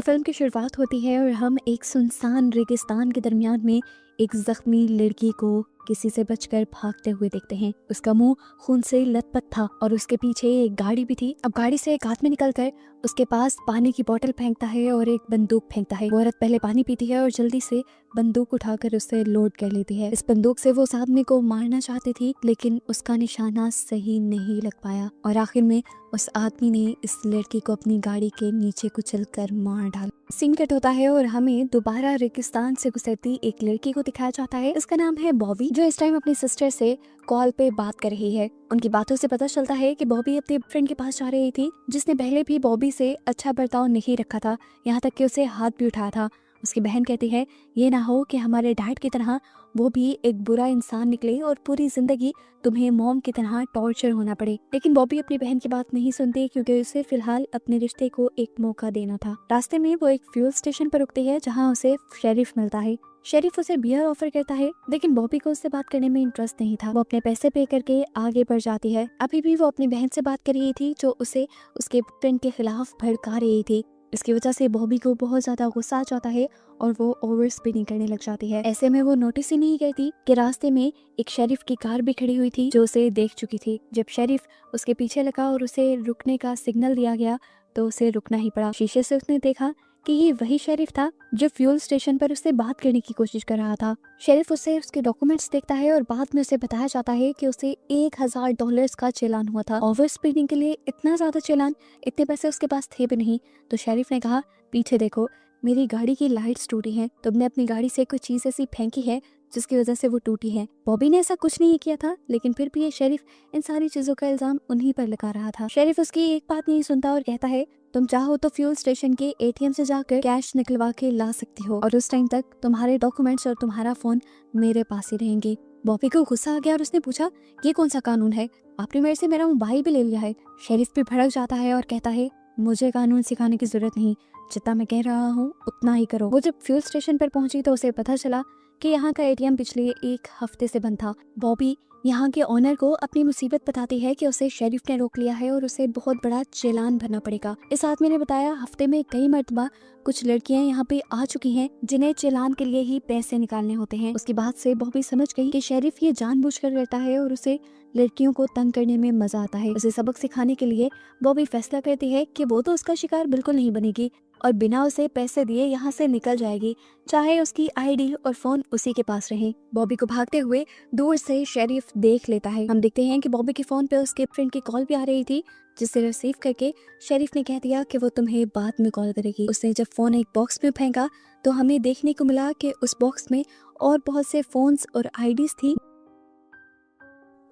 तो फिल्म की शुरुआत होती है और हम एक सुनसान रेगिस्तान के दरमियान में एक जख्मी लड़की को किसी से बचकर भागते हुए देखते हैं। उसका मुंह खून से लथपथ था और उसके पीछे एक गाड़ी भी थी। अब गाड़ी से एक आदमी निकलकर उसके पास पानी की बोतल फेंकता है और एक बंदूक फेंकता है। वो औरत पहले पानी पीती है और जल्दी से बंदूक उठाकर उसे लोड कर लेती है। इस बंदूक से वो उस आदमी को मारना चाहती थी, लेकिन उसका निशाना सही नहीं लग पाया और आखिर में उस आदमी ने इस लड़की को अपनी गाड़ी के नीचे कुचलकर मार डाला। सीन कट होता है और हमें दोबारा रेगिस्तान से गुजरती एक लड़की को दिखाया जाता है। इसका नाम है बॉबी, जो इस टाइम अपनी सिस्टर से कॉल पे बात कर रही है। उनकी बातों से पता चलता है कि बॉबी अपने फ्रेंड के पास जा रही थी, जिसने पहले भी बॉबी से अच्छा बर्ताव नहीं रखा था, यहाँ तक कि उसे हाथ भी उठाया था। उसकी बहन कहती है ये ना हो कि हमारे डैड की तरह वो भी एक बुरा इंसान निकले और पूरी जिंदगी तुम्हें मॉम की तरह टॉर्चर होना पड़े। लेकिन बॉबी अपनी बहन की बात नहीं सुनती, क्योंकि उसे फिलहाल अपने रिश्ते को एक मौका देना था। रास्ते में वो एक फ्यूल स्टेशन पर रुकती है, जहाँ उसे शेरिफ मिलता है। शेरिफ उसे बियर ऑफर करता है, लेकिन बॉबी को उससे बात करने में इंटरेस्ट नहीं था। वो अपने पैसे पे करके आगे बढ़ जाती है। अभी भी वो अपनी बहन से बात कर रही थी, जो उसे उसके फ्रेंड के खिलाफ भड़का रही थी। इसकी वजह से बॉबी को बहुत ज्यादा गुस्सा आ जाता है और वो ओवर स्पीडिंग करने लग जाती है। ऐसे में वो नोटिस ही नहीं करती कि रास्ते में एक शेरिफ की कार भी खड़ी हुई थी, जो उसे देख चुकी थी। जब शेरिफ उसके पीछे लगा और उसे रुकने का सिग्नल दिया गया, तो उसे रुकना ही पड़ा। शीशे से उसने देखा कि ये वही शेरिफ था जो फ्यूल स्टेशन पर उससे बात करने की कोशिश कर रहा था। शेरिफ उससे उसके डॉक्यूमेंट्स देखता है और बाद में उसे बताया जाता है कि उसे $1000 का चालान हुआ था। ओवर स्पीडिंग के लिए इतना ज्यादा चालान, इतने पैसे उसके पास थे भी नहीं। तो शेरिफ ने कहा पीछे देखो, मेरी गाड़ी की लाइट्स टूटी हैं। तुमने अपनी गाड़ी से कोई चीज ऐसी फेंकी है जिसकी वजह से वो टूटी है। बॉबी ने ऐसा कुछ नहीं किया था, लेकिन फिर भी ये शेरिफ इन सारी चीजों का इल्जाम उन्हीं पर लगा रहा था। शेरिफ उसकी एक बात नहीं सुनता और कहता है तुम चाहो तो फ्यूल स्टेशन के एटीएम से जाकर कैश निकलवा के ला सकती हो, और उस टाइम तक तुम्हारे डॉक्यूमेंट्स और तुम्हारा फोन मेरे पास ही रहेंगे। बॉबी को गुस्सा आ गया और उसने पूछा ये कौन सा कानून है, आपने मेरे से मेरा मोबाइल भी ले लिया है। शेरिफ भी भड़क जाता है और कहता है मुझे कानून सिखाने की जरूरत नहीं, जितना मैं कह रहा हूँ उतना ही करो। वो जब फ्यूल स्टेशन पर पहुंची तो उसे पता चला कि यहाँ का एटीएम पिछले एक हफ्ते से बंद था। बॉबी यहाँ के ओनर को अपनी मुसीबत बताती है कि उसे शेरिफ ने रोक लिया है और उसे बहुत बड़ा चालान भरना पड़ेगा। इस आदमी ने बताया हफ्ते में कई मर्तबा कुछ लड़कियां यहाँ पे आ चुकी हैं, जिन्हें चालान के लिए ही पैसे निकालने होते हैं। उसकी बात से बॉबी समझ गई कि शेरिफ ये जानबूझकर करता है और उसे लड़कियों को तंग करने में मजा आता है। उसे सबक सिखाने के लिए बॉबी फैसला करती है कि वो तो उसका शिकार बिल्कुल नहीं बनेगी और बिना उसे पैसे दिए यहाँ से निकल जाएगी, चाहे उसकी आईडी और फोन उसी के पास रहे। बॉबी को भागते हुए दूर से शेरिफ देख लेता है। हम देखते हैं कि बॉबी के फोन पे उसके फ्रेंड की कॉल भी आ रही थी, जिसे रिसीव करके शेरिफ ने कह दिया कि वो तुम्हें बाद में कॉल करेगी। उसने जब फोन एक बॉक्स में फेंका तो हमें देखने को मिला कि उस बॉक्स में और बहुत से फोन्स और आईडीज थी।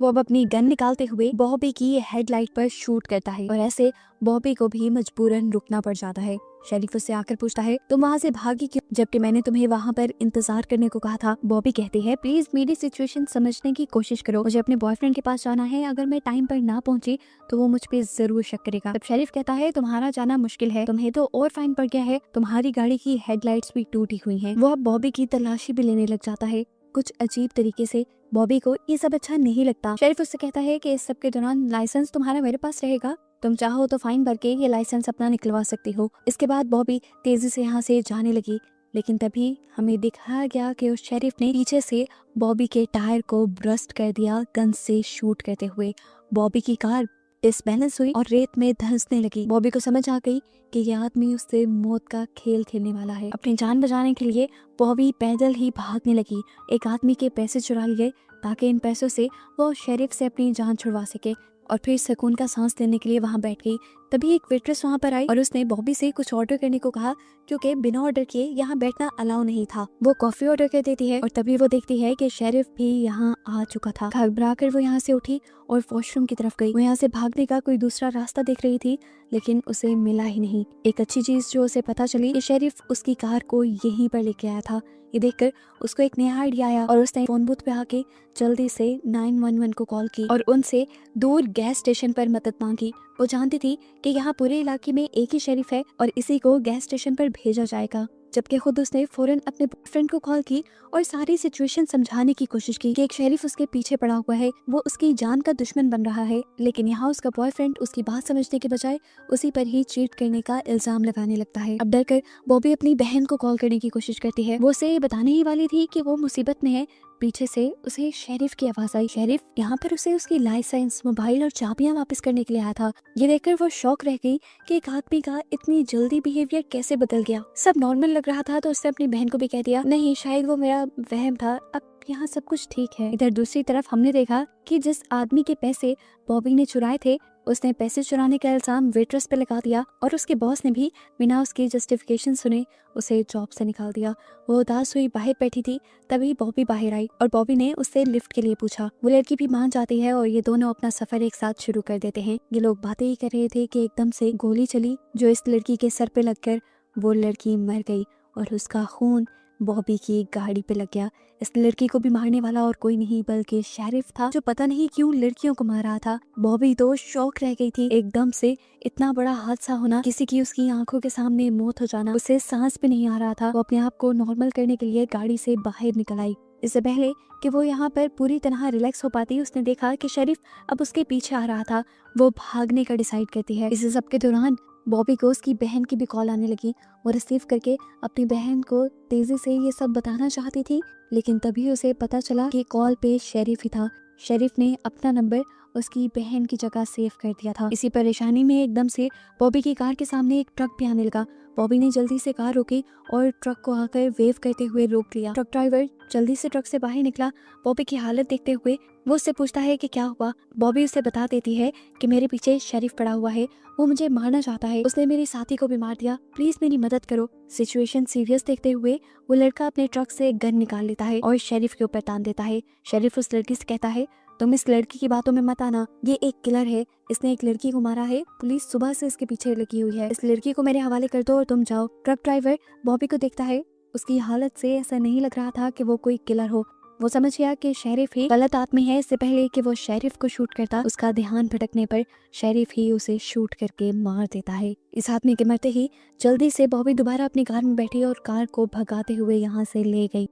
वो अब अपनी गन निकालते हुए बॉबी की हेडलाइट पर शूट करता है और ऐसे बॉबी को भी मजबूरन रुकना पड़ जाता है। शेरिफ उससे आकर पूछता है तुम वहाँ से भागी क्यों, जबकि मैंने तुम्हें वहाँ पर इंतजार करने को कहा था। बॉबी कहती है प्लीज मेरी सिचुएशन समझने की कोशिश करो, मुझे अपने बॉयफ्रेंड के पास जाना है, अगर मैं टाइम पर ना पहुंची तो वो मुझ पे जरूर शक करेगा। तब शेरिफ कहता है तुम्हारा जाना मुश्किल है, तुम्हें तो और फाइन पड़ गया है, तुम्हारी गाड़ी की हेडलाइट्स भी टूटी हुई है। वो अब बॉबी की तलाशी भी लेने लग जाता है कुछ अजीब तरीके से। बॉबी को ये सब अच्छा नहीं लगता। शेरिफ उससे कहता है कि इस सब के दौरान लाइसेंस तुम्हारा मेरे पास रहेगा, तुम चाहो तो फाइन भर के ये लाइसेंस अपना निकलवा सकती हो। इसके बाद बॉबी तेजी से यहाँ से जाने लगी, लेकिन तभी हमें दिखाया गया कि उस शेरिफ ने पीछे से बॉबी के टायर को ब्रस्ट कर दिया गन से शूट करते हुए। बॉबी की कार डिसबैलेंस हुई और रेत में धंसने लगी। बॉबी को समझ आ गई कि ये आदमी उससे मौत का खेल खेलने वाला है। अपनी जान बचाने के लिए बॉबी पैदल ही भागने लगी। एक आदमी के पैसे चुरा लिए ताकि इन पैसों से वो शेरिफ से अपनी जान छुड़वा सके, और फिर सुकून का सांस लेने के लिए वहाँ बैठ गई। तभी एक वेट्रेस वहाँ पर आई और उसने बॉबी से कुछ ऑर्डर करने को कहा, क्योंकि बिना ऑर्डर किए यहाँ बैठना अलाउ नहीं था। वो कॉफी ऑर्डर कर देती है और तभी वो देखती है कि शेरिफ भी यहाँ आ चुका था। घबरा कर वो यहाँ से उठी और वॉशरूम की तरफ गई। वो यहाँ से भागने का कोई दूसरा रास्ता देख रही थी, लेकिन उसे मिला ही नहीं। एक अच्छी चीज जो उसे पता चली कि शेरिफ उसकी कार को यहीं पर लेके आया था। ये देखकर उसको एक नया आइडिया आया और उसने फोन बूथ पे आके जल्दी से 911 को कॉल की और उनसे दूर गैस स्टेशन पर मदद मांगी। वो जानती थी कि यहाँ पूरे इलाके में एक ही शेरिफ है और इसी को गैस स्टेशन पर भेजा जाएगा। जबकि खुद उसने फौरन अपने बॉयफ्रेंड को कॉल की और सारी सिचुएशन समझाने की कोशिश की कि एक शेरिफ उसके पीछे पड़ा हुआ है, वो उसकी जान का दुश्मन बन रहा है। लेकिन यहाँ उसका बॉयफ्रेंड उसकी बात समझने के बजाय उसी पर ही चीट करने का इल्जाम लगाने लगता है। अब डरकर बॉबी अपनी बहन को कॉल करने की कोशिश करती है। वो उसे बताने ही वाली थी कि वो मुसीबत में है, पीछे से उसे शेरिफ की आवाज आई। शेरिफ यहाँ पर उसे उसकी लाइसेंस, मोबाइल और चाबियां वापस करने के लिए आया था। ये देखकर वो शॉक रह गई कि एक आदमी का इतनी जल्दी बिहेवियर कैसे बदल गया। सब नॉर्मल लग रहा था तो उसने अपनी बहन को भी कह दिया, नहीं शायद वो मेरा वहम था, अब यहाँ सब कुछ ठीक है। इधर दूसरी तरफ हमने देखा कि जिस आदमी के पैसे बॉबी ने चुराए थे, उसने पैसे चुराने का इल्जाम वेट्रेस पे लगा दिया और उसके बॉस ने भी बिना उसकी जस्टिफिकेशन सुने उसे जॉब से निकाल दिया। वो उदास हुई बाहर बैठी थी, तभी बॉबी बाहर आई और बॉबी ने उससे लिफ्ट के लिए पूछा। वो लड़की भी मान जाती है और ये दोनों अपना सफर एक साथ शुरू कर देते हैं। ये लोग बातें ही कर रहे थे कि एकदम से गोली चली जो इस लड़की के सर पे लगकर वो लड़की मर गई और उसका खून बॉबी की गाड़ी पे लग गया। इस लड़की को भी मारने वाला और कोई नहीं बल्कि शेरिफ था, जो पता नहीं क्यों लड़कियों को मार रहा था। बॉबी तो शॉक रह गई थी, एकदम से इतना बड़ा हादसा होना, किसी की उसकी आंखों के सामने मौत हो जाना, उसे सांस भी नहीं आ रहा था। वो अपने आप को नॉर्मल करने के लिए गाड़ी से बाहर निकल आई। इससे पहले कि वो यहाँ पर पूरी तरह रिलैक्स हो पाती, उसने देखा कि शेरिफ अब उसके पीछे आ रहा था। वो भागने का डिसाइड करती है। इस सबके दौरान बॉबी को उसकी बहन की भी कॉल आने लगी। वो रिसीव करके अपनी बहन को तेजी से ये सब बताना चाहती थी, लेकिन तभी उसे पता चला कि कॉल पे शेरिफ ही था। शेरिफ ने अपना नंबर उसकी बहन की जगह सेव कर दिया था। इसी परेशानी में एकदम से बॉबी की कार के सामने एक ट्रक भी आने लगा। बॉबी ने जल्दी से कार रोकी और ट्रक को आकर वेव करते हुए रोक लिया। ट्रक ड्राइवर जल्दी से ट्रक से बाहर निकला। बॉबी की हालत देखते हुए वो उससे पूछता है कि क्या हुआ। बॉबी उसे बता देती है कि मेरे पीछे शेरिफ पड़ा हुआ है, वो मुझे मारना चाहता है, उसने मेरे साथी को भी मार दिया, प्लीज मेरी मदद करो। सिचुएशन सीरियस देखते हुए वो लड़का अपने ट्रक से गन निकाल लेता है और शेरिफ के ऊपर तान देता है। शेरिफ उस लड़की से कहता है, तुम इस लड़की की बातों में मत आना, ये एक किलर है, इसने एक लड़की को मारा है, पुलिस सुबह से इसके पीछे लगी हुई है, इस लड़की को मेरे हवाले कर दो और तुम जाओ। ट्रक ड्राइवर बॉबी को देखता है, उसकी हालत से ऐसा नहीं लग रहा था कि वो कोई किलर हो। वो समझ गया कि शेरिफ ही गलत आदमी है। इससे पहले कि वो शेरिफ को शूट करता, उसका ध्यान भटकने पर शेरिफ ही उसे शूट करके मार देता है। इस आदमी के मरते ही जल्दी से बॉबी दोबारा अपनी कार में बैठी और कार को भगाते हुए यहाँ से ले गई।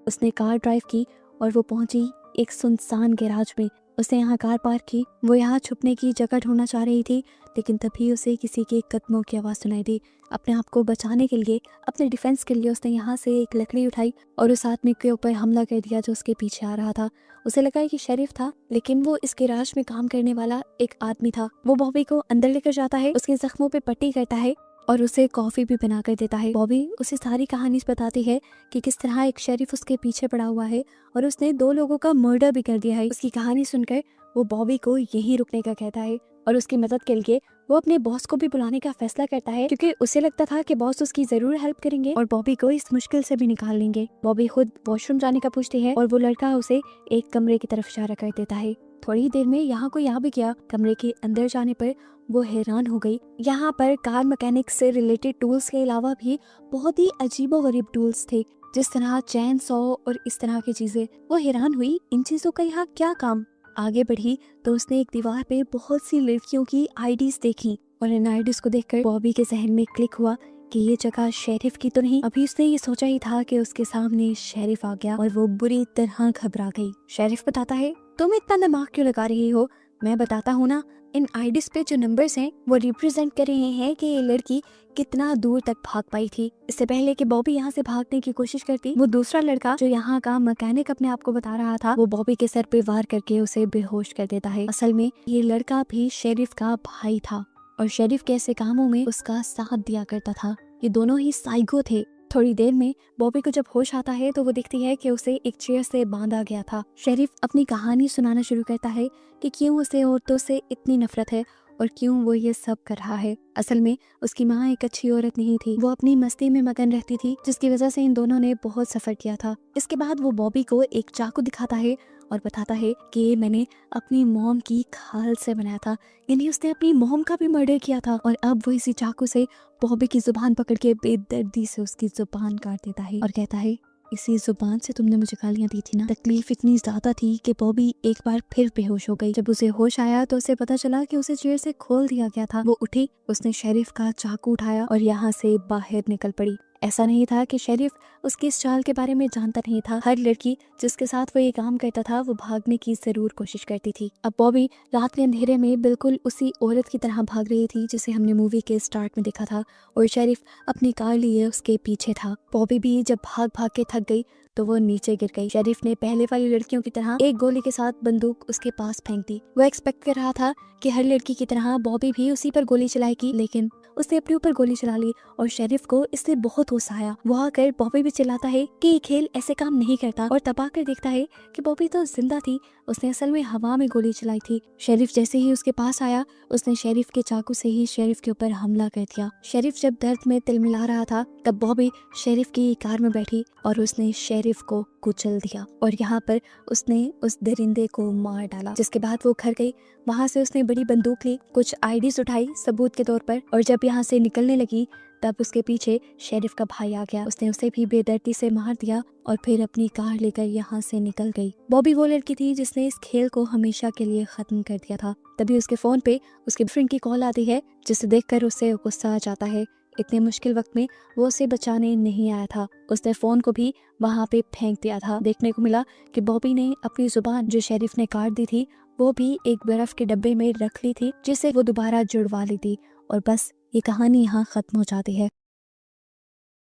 उसने कार ड्राइव की और वो पहुंची एक सुनसान गैराज में। उसने यहाँ कार पार्क की। वो यहाँ छुपने की जगह ढूंढना चाह रही थी, लेकिन तभी उसे किसी के कदमों की आवाज़ सुनाई दी। अपने आप को बचाने के लिए, अपने डिफेंस के लिए उसने यहाँ से एक लकड़ी उठाई और उस आदमी के ऊपर हमला कर दिया जो उसके पीछे आ रहा था। उसे लगा कि शेरिफ था, लेकिन वो इस गैराज में काम करने वाला एक आदमी था। वो बॉबी को अंदर लेकर जाता है, उसके जख्मों पे पट्टी करता है और उसे कॉफी भी बना कर देता है। बॉबी उसे सारी कहानी बताती है कि किस तरह एक शेरिफ उसके पीछे पड़ा हुआ है और उसने 2 लोगों का मर्डर भी कर दिया है। उसकी कहानी सुनकर वो बॉबी को यहीं रुकने का कहता है और उसकी मदद के लिए वो अपने बॉस को भी बुलाने का फैसला करता है, क्योंकि उसे लगता था कि बॉस उसकी जरूर हेल्प करेंगे और बॉबी को इस मुश्किल से भी निकाल लेंगे। बॉबी खुद वॉशरूम जाने का पूछती है और वो लड़का उसे एक कमरे की तरफ इशारा कर देता है। थोड़ी देर में यहाँ को यहाँ भी किया। कमरे के अंदर जाने पर वो हैरान हो गई। यहाँ पर कार मैकेनिक से रिलेटेड टूल्स के अलावा भी बहुत ही अजीबोगरीब टूल्स थे, जिस तरह चैन सॉ और इस तरह की चीजें। वो हैरान हुई, इन चीजों का यहाँ क्या काम। आगे बढ़ी तो उसने एक दीवार पे बहुत सी लड़कियों की आईडीज देखी और इन आईडीज को देखकर बॉबी के जहन में क्लिक हुआ कि ये जगह शेरिफ की तो नहीं। अभी उसने ये सोचा ही था कि उसके सामने शेरिफ आ गया और वो बुरी तरह घबरा गई। शेरिफ बताता है, तुम इतना दिमाग क्यों लगा रही हो, मैं बताता हूँ ना। इन आईडीज पे जो नंबर्स हैं वो रिप्रेजेंट कर रहे हैं कि ये लड़की कितना दूर तक भाग पाई थी। इससे पहले कि बॉबी यहाँ से भागने की कोशिश करती, वो दूसरा लड़का जो यहाँ का मैकेनिक अपने आप को बता रहा था, वो बॉबी के सर पे वार करके उसे बेहोश कर देता है। असल में ये लड़का भी शेरिफ का भाई था और शेरिफ के ऐसे कामों में उसका साथ दिया करता था। ये दोनों ही साइको थे। थोड़ी देर में बॉबी को जब होश आता है तो वो देखती है कि उसे एक चेयर से बांधा गया था। शेरिफ अपनी कहानी सुनाना शुरू करता है कि क्यों उसे औरतों से इतनी नफरत है और क्यों वो ये सब कर रहा है। असल में उसकी माँ एक अच्छी औरत नहीं थी, वो अपनी मस्ती में मगन रहती थी, जिसकी वजह से इन दोनों ने बहुत सफर किया था। इसके बाद वो बॉबी को एक चाकू दिखाता है और बताता है कि ये मैंने अपनी मॉम की खाल से बनाया था, यानी उसने अपनी मॉम का भी मर्डर किया था। और अब वो इसी चाकू से बॉबी की जुबान पकड़ के बेदर्दी से उसकी जुबान काट देता है और कहता है, इसी जुबान से तुमने मुझे गालियां दी थी ना। तकलीफ इतनी ज्यादा थी कि बॉबी एक बार फिर बेहोश हो गई। जब उसे होश आया तो उसे पता चला कि उसे चेयर से खोल दिया गया था। वो उठी, उसने शेरिफ का चाकू उठाया और यहाँ से बाहर निकल पड़ी। ऐसा नहीं था कि शेरिफ उसकी इस चाल के बारे में जानता नहीं था। हर लड़की जिसके साथ वो ये काम करता था वो भागने की जरूर कोशिश करती थी। अब बॉबी रात के अंधेरे में बिल्कुल उसी औरत की तरह भाग रही थी जिसे हमने मूवी के स्टार्ट में देखा था, और शेरिफ अपनी कार लिए उसके पीछे था। बॉबी भी जब भाग भाग के थक गई तो वो नीचे गिर गई। शेरिफ ने पहले वाली लड़कियों की तरह एक गोली के साथ बंदूक उसके पास फेंक दी। वो एक्सपेक्ट कर रहा था कि हर लड़की की तरह बॉबी भी उसी पर गोली चलाएगी, लेकिन उसने अपने ऊपर गोली चला ली और शेरिफ को इससे बहुत गुस्सा आया। वो आकर बॉबी भी चिल्लाता है कि ये खेल ऐसे काम नहीं करता, और तब आकर देखता है कि बॉबी तो जिंदा थी, उसने असल में हवा में गोली चलाई थी। शेरिफ जैसे ही उसके पास आया उसने शेरिफ के चाकू से ही शेरिफ के ऊपर हमला कर दिया। शेरिफ जब दर्द में तिलमिला रहा था तब बॉबी शेरिफ की कार में बैठी और उसने शेरिफ को कुचल दिया, और यहाँ पर उसने उस दरिंदे को मार डाला। जिसके बाद वो घर गई, वहाँ से उसने बड़ी बंदूक ली, कुछ आईडीज उठाई सबूत के तौर पर, और जब यहाँ से निकलने लगी तब उसके पीछे शेरिफ का भाई आ गया। उसने उसे भी बेदर्दी से मार दिया और फिर अपनी कार लेकर यहाँ से निकल गई। बॉबी वो लड़की थी जिसने इस खेल को हमेशा के लिए खत्म कर दिया था। तभी उसके फोन पे उसके फ्रेंड की कॉल आती है, जिसे देखकर उसे गुस्सा आ जाता है। इतने मुश्किल वक्त में वो उसे बचाने नहीं आया था, उसने फोन को भी वहाँ पे फेंक दिया था। देखने को मिला कि बॉबी ने अपनी जुबान जो शेरिफ ने काट दी थी वो भी एक बर्फ के डब्बे में रख ली थी, जिसे वो दोबारा जुड़वा ली थी। और बस ये कहानी यहाँ खत्म हो जाती है।